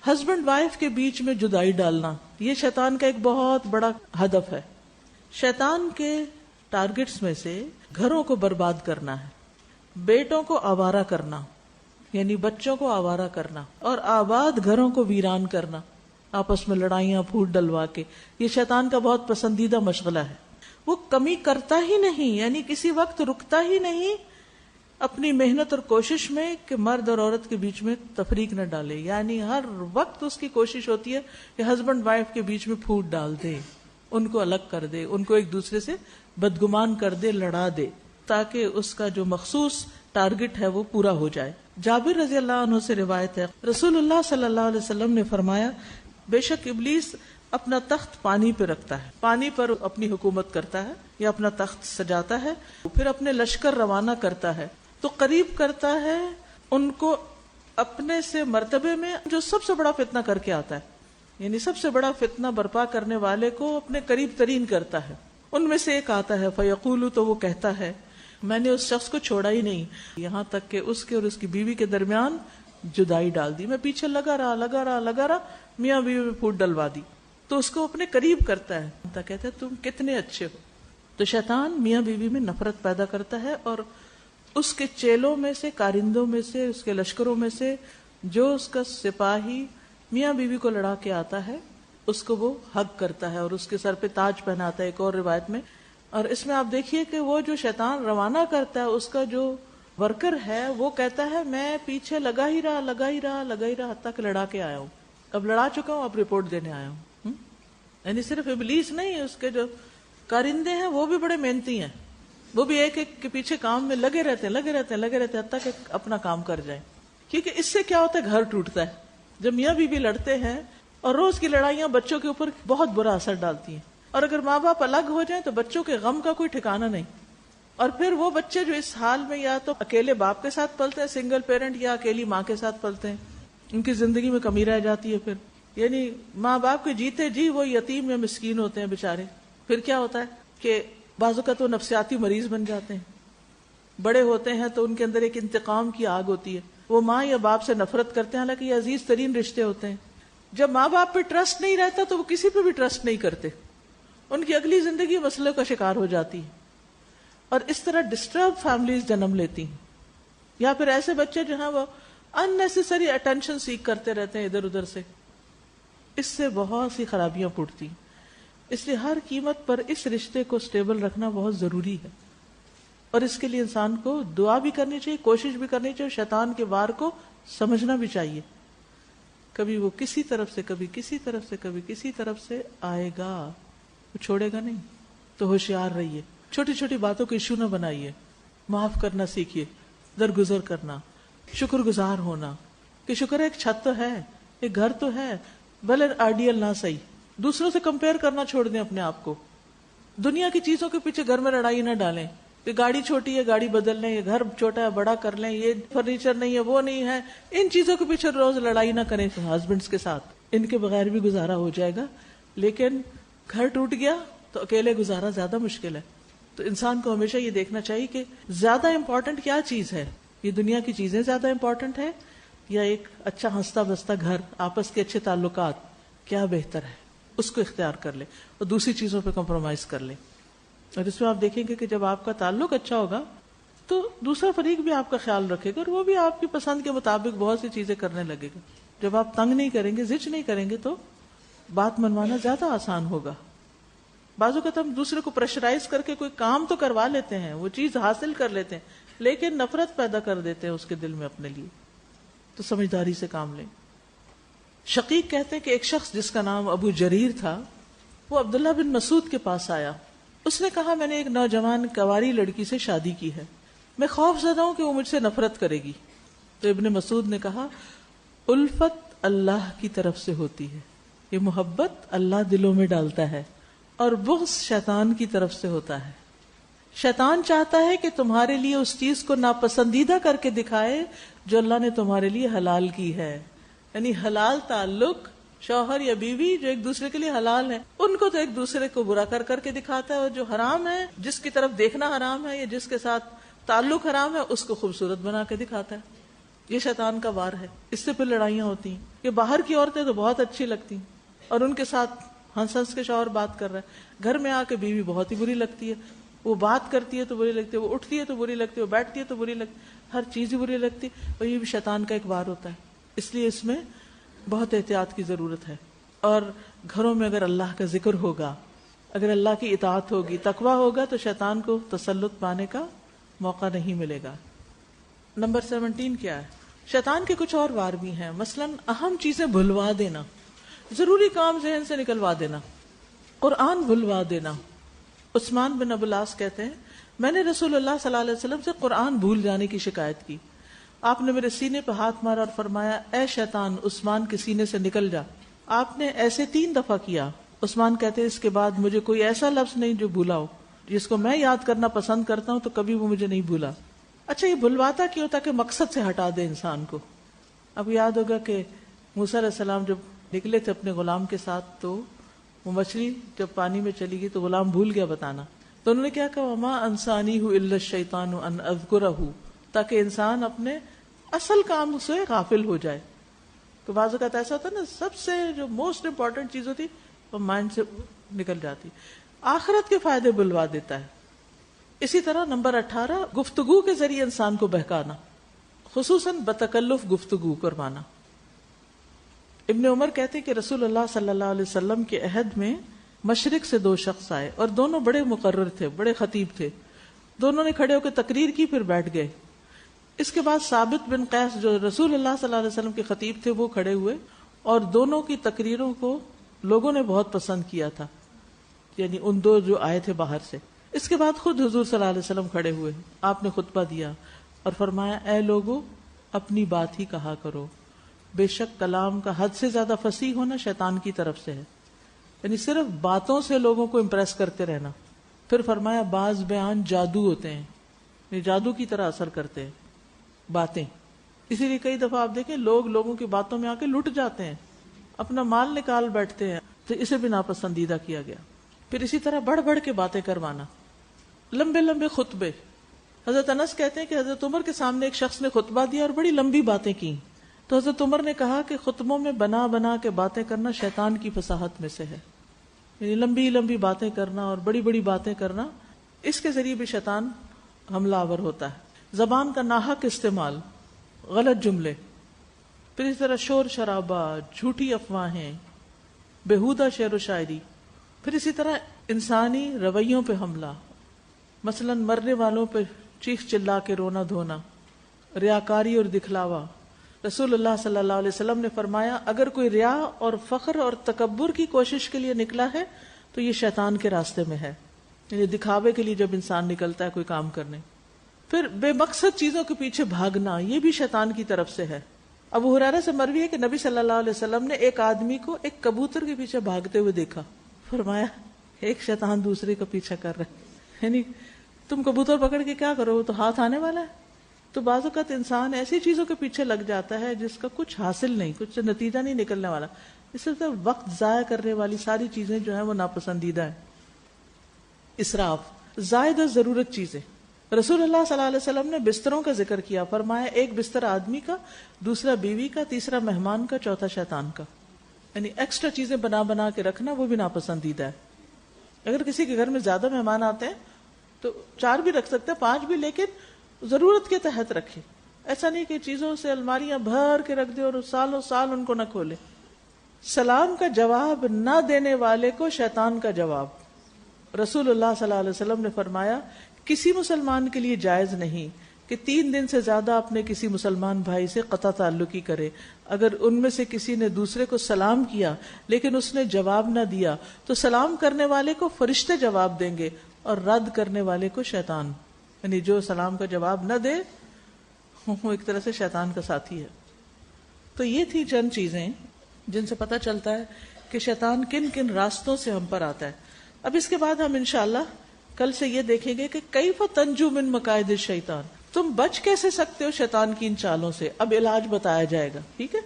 Husband wife کے بیچ میں جدائی ڈالنا، یہ شیطان کا ایک بہت بڑا ہدف ہے. شیطان کے ٹارگٹس میں سے گھروں کو برباد کرنا ہے، بیٹوں کو آوارہ کرنا یعنی بچوں کو آوارہ کرنا، اور آباد گھروں کو ویران کرنا، آپس میں لڑائیاں پھوٹ ڈلوا کے. یہ شیطان کا بہت پسندیدہ مشغلہ ہے. وہ کمی کرتا ہی نہیں، یعنی کسی وقت رکتا ہی نہیں اپنی محنت اور کوشش میں کہ مرد اور عورت کے بیچ میں تفریق نہ ڈالے. یعنی ہر وقت اس کی کوشش ہوتی ہے کہ ہسبینڈ وائف کے بیچ میں پھوٹ ڈال دے، ان کو الگ کر دے، ان کو ایک دوسرے سے بدگمان کر دے، لڑا دے، تاکہ اس کا جو مخصوص ٹارگٹ ہے وہ پورا ہو جائے. جابر رضی اللہ عنہ سے روایت ہے، رسول اللہ صلی اللہ علیہ وسلم نے فرمایا، بے شک ابلیس اپنا تخت پانی پہ رکھتا ہے، پانی پر اپنی حکومت کرتا ہے یا اپنا تخت سجاتا ہے، پھر اپنے لشکر روانہ کرتا ہے تو قریب کرتا ہے ان کو اپنے سے مرتبے میں جو سب سے بڑا فتنہ کر کے آتا ہے، یعنی سب سے بڑا فتنہ برپا کرنے والے کو اپنے قریب ترین کرتا ہے. ان میں سے ایک آتا ہے فیقول، تو وہ کہتا ہے میں نے اس شخص کو چھوڑا ہی نہیں یہاں تک کہ اس کے اور اس کی بیوی کے درمیان جدائی ڈال دی. میں پیچھے لگا رہا میاں بیوی میں پھوٹ ڈلوا دی. تو اس کو اپنے قریب کرتا ہے، کہتا ہے تم کتنے اچھے ہو. تو شیطان میاں بیوی میں نفرت پیدا کرتا ہے، اور اس کے چیلوں میں سے، کارندوں میں سے، اس کے لشکروں میں سے جو اس کا سپاہی میاں بیوی کو لڑا کے آتا ہے اس کو وہ حق کرتا ہے اور اس کے سر پہ تاج پہناتا ہے. ایک اور روایت میں، اور اس میں آپ دیکھیے کہ وہ جو شیطان روانہ کرتا ہے اس کا جو ورکر ہے وہ کہتا ہے میں پیچھے لگا ہی رہا حتیٰ کہ لڑا کے آیا ہوں، اب لڑا چکا ہوں، اب رپورٹ دینے آیا ہوں. یعنی صرف ابلیس نہیں، اس کے جو کارندے ہیں وہ بھی بڑے محنتی ہیں، وہ بھی ایک ایک کے پیچھے کام میں لگے رہتے ہیں حتیٰ کہ اپنا کام کر جائیں. کیونکہ اس سے کیا ہوتا ہے، گھر ٹوٹتا ہے. جب میاں بیوی لڑتے ہیں اور روز کی لڑائیاں بچوں کے اوپر بہت برا اثر ڈالتی ہیں، اور اگر ماں باپ الگ ہو جائیں تو بچوں کے غم کا کوئی ٹھکانہ نہیں. اور پھر وہ بچے جو اس حال میں یا تو اکیلے باپ کے ساتھ پلتے ہیں، سنگل پیرنٹ، یا اکیلی ماں کے ساتھ پلتے ہیں، ان کی زندگی میں کمی رہ جاتی ہے. پھر یعنی ماں باپ کے جیتے جی وہ یتیم یا مسکین ہوتے ہیں بےچارے. پھر کیا ہوتا ہے کہ بعض اوقات وہ نفسیاتی مریض بن جاتے ہیں. بڑے ہوتے ہیں تو ان کے اندر ایک انتقام کی آگ ہوتی ہے، وہ ماں یا باپ سے نفرت کرتے ہیں، حالانکہ یہ عزیز ترین رشتے ہوتے ہیں. جب ماں باپ پہ ٹرسٹ نہیں رہتا تو وہ کسی پہ بھی ٹرسٹ نہیں کرتے، ان کی اگلی زندگی مسئلے کا شکار ہو جاتی ہے. اور اس طرح ڈسٹرب فیملیز جنم لیتی ہیں. یا پھر ایسے بچے جہاں وہ اننیسیسری اٹینشن سیکھ کرتے رہتے ہیں ادھر ادھر سے، اس سے بہت سی خرابیاں پھوٹتی. اس لیے ہر قیمت پر اس رشتے کو سٹیبل رکھنا بہت ضروری ہے، اور اس کے لیے انسان کو دعا بھی کرنی چاہیے، کوشش بھی کرنی چاہیے، شیطان کے وار کو سمجھنا بھی چاہیے. کبھی وہ کسی طرف سے، کبھی کسی طرف سے، کبھی کسی طرف سے آئے گا، وہ چھوڑے گا نہیں. تو ہوشیار رہیے، چھوٹی چھوٹی باتوں کو ایشو نہ بنائیے، معاف کرنا سیکھیے، درگزر کرنا، شکر گزار ہونا کہ شکر ہے ایک چھت تو ہے، ایک گھر تو ہے، بھلے آئیڈیل نہ صحیح. دوسروں سے کمپیئر کرنا چھوڑ دیں اپنے آپ کو. دنیا کی چیزوں کے پیچھے گھر میں لڑائی نہ ڈالیں کہ گاڑی چھوٹی ہے گاڑی بدل لیں، یہ گھر چھوٹا ہے بڑا کر لیں، یہ فرنیچر نہیں ہے وہ نہیں ہے. ان چیزوں کے پیچھے روز لڑائی نہ کریں ہسبینڈز کے ساتھ، ان کے بغیر بھی گزارا ہو جائے گا. لیکن گھر ٹوٹ گیا تو اکیلے گزارا زیادہ مشکل ہے. تو انسان کو ہمیشہ یہ دیکھنا چاہیے کہ زیادہ امپورٹنٹ کیا چیز ہے، یہ دنیا کی چیزیں زیادہ امپورٹنٹ ہے یا ایک اچھا ہنستا بستا گھر، آپس کے اچھے تعلقات، کیا بہتر ہے، اس کو اختیار کر لے اور دوسری چیزوں پہ کمپرومائز کر لے. اور اس میں آپ دیکھیں گے کہ جب آپ کا تعلق اچھا ہوگا تو دوسرا فریق بھی آپ کا خیال رکھے گا اور وہ بھی آپ کی پسند کے مطابق بہت سی چیزیں کرنے لگے گا. جب آپ تنگ نہیں کریں گے، زچ نہیں کریں گے تو بات منوانا زیادہ آسان ہوگا. بعض اوقات ہم دوسرے کو پریشرائز کر کے کوئی کام تو کروا لیتے ہیں، وہ چیز حاصل کر لیتے ہیں، لیکن نفرت پیدا کر دیتے ہیں اس کے دل میں اپنے لیے. تو سمجھداری سے کام لیں. شقیق کہتے ہیں کہ ایک شخص جس کا نام ابو جریر تھا، وہ عبداللہ بن مسعود کے پاس آیا. اس نے کہا میں نے ایک نوجوان کنواری لڑکی سے شادی کی ہے، میں خوف زدہ ہوں کہ وہ مجھ سے نفرت کرے گی. تو ابن مسعود نے کہا الفت اللہ کی طرف سے ہوتی ہے، یہ محبت اللہ دلوں میں ڈالتا ہے، اور بغض شیطان کی طرف سے ہوتا ہے. شیطان چاہتا ہے کہ تمہارے لیے اس چیز کو ناپسندیدہ کر کے دکھائے جو اللہ نے تمہارے لیے حلال کی ہے. یعنی حلال تعلق، شوہر یا بیوی جو ایک دوسرے کے لیے حلال ہے، ان کو تو ایک دوسرے کو برا کر کر کے دکھاتا ہے، اور جو حرام ہے، جس کی طرف دیکھنا حرام ہے یا جس کے ساتھ تعلق حرام ہے، اس کو خوبصورت بنا کے دکھاتا ہے. یہ شیطان کا وار ہے، اس سے پھر لڑائیاں ہوتی ہیں. یہ باہر کی عورتیں تو بہت اچھی لگتی ہیں اور ان کے ساتھ ہنس ہنس کے شوہر بات کر رہا ہے، گھر میں آ کے بیوی بہت ہی بری لگتی ہے، وہ بات کرتی ہے تو بری لگتی ہے، وہ اٹھتی ہے تو بری لگتی ہے، وہ بیٹھتی ہے تو بری لگتی ہے، ہر چیز ہی بری لگتی ہے. اور یہ بھی شیطان کا ایک وار ہوتا ہے، اس لیے اس میں بہت احتیاط کی ضرورت ہے. اور گھروں میں اگر اللہ کا ذکر ہوگا، اگر اللہ کی اطاعت ہوگی، تقویٰ ہوگا، تو شیطان کو تسلط پانے کا موقع نہیں ملے گا. نمبر 17 کیا ہے؟ شیطان کے کچھ اور وار بھی ہیں، مثلا اہم چیزیں بھلوا دینا، ضروری کام ذہن سے نکلوا دینا، قرآن بھلوا دینا. عثمان بن ابو العاص کہتے ہیں میں نے رسول اللہ صلی اللہ علیہ وسلم سے قرآن بھول جانے کی شکایت کی. آپ نے میرے سینے پہ ہاتھ مارا اور فرمایا اے شیطان عثمان کے سینے سے نکل جا. آپ نے ایسے 3 دفعہ کیا. عثمان کہتے ہیں اس کے بعد مجھے کوئی ایسا لفظ نہیں جو بھولا ہو، جس کو میں یاد کرنا پسند کرتا ہوں تو کبھی وہ مجھے نہیں بھولا. اچھا یہ بھلواتا کیوں؟ تاکہ مقصد سے ہٹا دے انسان کو. اب یاد ہوگا کہ موسیٰ علیہ السلام جب نکلے تھے اپنے غلام کے ساتھ تو وہ مچھلی جب پانی میں چلی گئی تو غلام بھول گیا بتانا، تو انہوں نے کیا کہا وما انسانیہ الا الشیطان ان اذکرہ، تاکہ انسان اپنے اصل کام سے غافل ہو جائے. تو بعض اوقات ایسا ہوتا ہے نا، سب سے جو موسٹ امپورٹنٹ چیز ہوتی وہ مائنڈ سے نکل جاتی. آخرت کے فائدے بلوا دیتا ہے. اسی طرح نمبر 18 گفتگو کے ذریعے انسان کو بہکانا، خصوصاً بتکلف گفتگو کروانا. ابن عمر کہتے کہ رسول اللہ صلی اللہ علیہ وسلم کے عہد میں مشرق سے 2 شخص آئے اور دونوں بڑے مقرر تھے، بڑے خطیب تھے. دونوں نے کھڑے ہو کے تقریر کی پھر بیٹھ گئے. اس کے بعد ثابت بن قیس جو رسول اللہ صلی اللہ علیہ وسلم کے خطیب تھے وہ کھڑے ہوئے اور دونوں کی تقریروں کو لوگوں نے بہت پسند کیا تھا، یعنی ان 2 جو آئے تھے باہر سے. اس کے بعد خود حضور صلی اللہ علیہ وسلم کھڑے ہوئے، آپ نے خطبہ دیا اور فرمایا اے لوگو اپنی بات ہی کہا کرو، بے شک کلام کا حد سے زیادہ فصیح ہونا شیطان کی طرف سے ہے، یعنی صرف باتوں سے لوگوں کو امپریس کرتے رہنا. پھر فرمایا بعض بیان جادو ہوتے ہیں، یہ جادو کی طرح اثر کرتے ہیں باتیں. اسی لیے کئی دفعہ آپ دیکھیں لوگ لوگوں کی باتوں میں آ کے لٹ جاتے ہیں، اپنا مال نکال بیٹھتے ہیں، تو اسے بھی ناپسندیدہ کیا گیا. پھر اسی طرح بڑھ بڑھ کے باتیں کروانا، لمبے لمبے خطبے. حضرت انس کہتے ہیں کہ حضرت عمر کے سامنے ایک شخص نے خطبہ دیا اور بڑی لمبی باتیں کی، تو حضرت عمر نے کہا کہ خطبوں میں بنا بنا کے باتیں کرنا شیطان کی فصاحت میں سے ہے، یعنی لمبی لمبی باتیں کرنا اور بڑی بڑی باتیں کرنا، اس کے ذریعے بھی شیطان حملہ آور ہوتا ہے. زبان کا ناحق استعمال، غلط جملے، پھر اس طرح شور شرابہ، جھوٹی افواہیں، بےہودہ شعر و شاعری. پھر اسی طرح انسانی رویوں پہ حملہ، مثلا مرنے والوں پہ چیخ چلا کے رونا دھونا، ریاکاری اور دکھلاوا. رسول اللہ صلی اللہ علیہ وسلم نے فرمایا اگر کوئی ریا اور فخر اور تکبر کی کوشش کے لیے نکلا ہے تو یہ شیطان کے راستے میں ہے، یعنی دکھاوے کے لیے جب انسان نکلتا ہے کوئی کام کرنے. پھر بے مقصد چیزوں کے پیچھے بھاگنا، یہ بھی شیطان کی طرف سے ہے. ابو ہریرہ سے مروی ہے کہ نبی صلی اللہ علیہ وسلم نے ایک آدمی کو ایک کبوتر کے پیچھے بھاگتے ہوئے دیکھا. فرمایا ایک شیطان دوسرے کا پیچھا کر رہا ہے، یعنی تم کبوتر پکڑ کے کیا کرو، وہ تو ہاتھ آنے والا ہے. تو بعض اوقات انسان ایسی چیزوں کے پیچھے لگ جاتا ہے جس کا کچھ حاصل نہیں، کچھ نتیجہ نہیں نکلنے والا، اس سے وقت ضائع کرنے والی ساری چیزیں جو ہیں وہ ناپسندیدہ ہیں. اسراف، زائد ضرورت چیزیں. رسول اللہ صلی اللہ علیہ وسلم نے بستروں کا ذکر کیا، فرمایا ایک بستر آدمی کا، دوسرا بیوی کا، تیسرا مہمان کا، چوتھا شیطان کا. یعنی ایکسٹرا چیزیں بنا بنا کے رکھنا وہ بھی ناپسندیدہ ہے. اگر کسی کے گھر میں زیادہ مہمان آتے ہیں تو 4 بھی رکھ سکتے ہیں، 5 بھی، لیکن ضرورت کے تحت رکھے. ایسا نہیں کہ چیزوں سے الماریاں بھر کے رکھ دے اور سالوں سال ان کو نہ کھولے. سلام کا جواب نہ دینے والے کو شیطان کا جواب. رسول اللہ صلی اللہ علیہ وسلم نے فرمایا کسی مسلمان کے لیے جائز نہیں کہ 3 دن سے زیادہ اپنے کسی مسلمان بھائی سے قطع تعلقی کرے. اگر ان میں سے کسی نے دوسرے کو سلام کیا لیکن اس نے جواب نہ دیا تو سلام کرنے والے کو فرشتے جواب دیں گے اور رد کرنے والے کو شیطان. یعنی جو سلام کا جواب نہ دے وہ ایک طرح سے شیطان کا ساتھی ہے. تو یہ تھی چند چیزیں جن سے پتہ چلتا ہے کہ شیطان کن کن راستوں سے ہم پر آتا ہے. اب اس کے بعد ہم انشاءاللہ کل سے یہ دیکھیں گے کہ کیف تنجو من مکائد الشیطان، تم بچ کیسے سکتے ہو شیطان کی ان چالوں سے. اب علاج بتایا جائے گا، ٹھیک ہے.